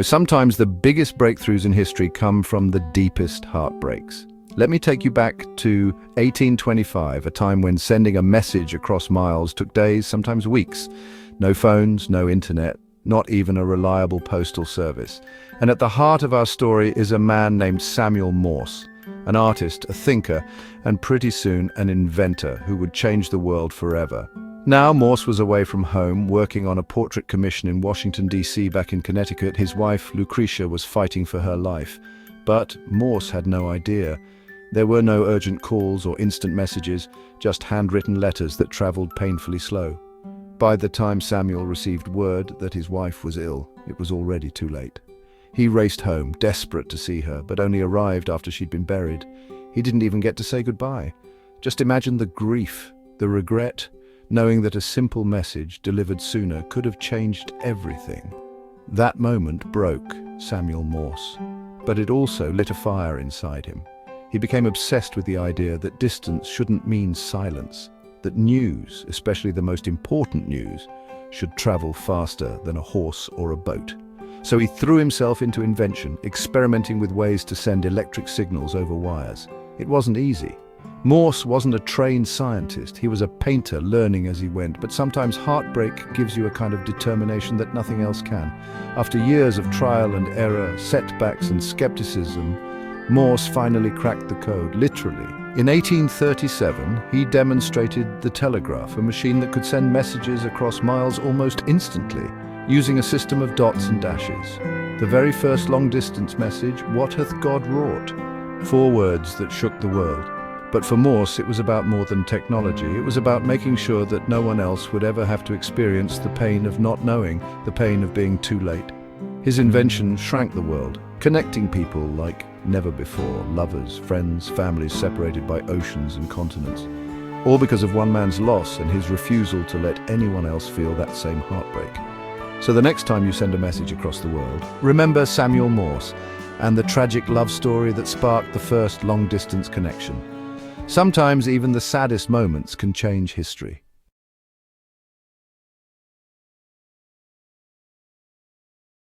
Sometimes the biggest breakthroughs in history come from the deepest heartbreaks. Let me take you back to 1825, a time when sending a message across miles took days, sometimes weeks. No phones, no internet, not even a reliable postal service. And at the heart of our story is a man named Samuel Morse, an artist, a thinker, and pretty soon an inventor who would change the world forever. Now Morse was away from home, working on a portrait commission in Washington, D.C. Back in Connecticut, his wife, Lucretia, was fighting for her life. But Morse had no idea. There were no urgent calls or instant messages, just handwritten letters that traveled painfully slow. By the time Samuel received word that his wife was ill, it was already too late. He raced home, desperate to see her, but only arrived after she'd been buried. He didn't even get to say goodbye. Just imagine the grief, the regret, knowing that a simple message delivered sooner could have changed everything. That moment broke Samuel Morse, but it also lit a fire inside him. He became obsessed with the idea that distance shouldn't mean silence, that news, especially the most important news, should travel faster than a horse or a boat. So he threw himself into invention, experimenting with ways to send electric signals over wires. It wasn't easy. Morse wasn't a trained scientist, he was a painter learning as he went, but sometimes heartbreak gives you a kind of determination that nothing else can. After years of trial and error, setbacks and skepticism, Morse finally cracked the code, literally. In 1837, he demonstrated the Telegraph, a machine that could send messages across miles almost instantly, using a system of dots and dashes. The very first long-distance message, "What hath God wrought?" 4 words that shook the world. But for Morse, it was about more than technology. It was about making sure that no one else would ever have to experience the pain of not knowing, the pain of being too late. His invention shrank the world, connecting people like never before, lovers, friends, families separated by oceans and continents. All because of one man's loss and his refusal to let anyone else feel that same heartbreak. So the next time you send a message across the world, remember Samuel Morse and the tragic love story that sparked the first long-distance connection. Sometimes even the saddest moments can change history.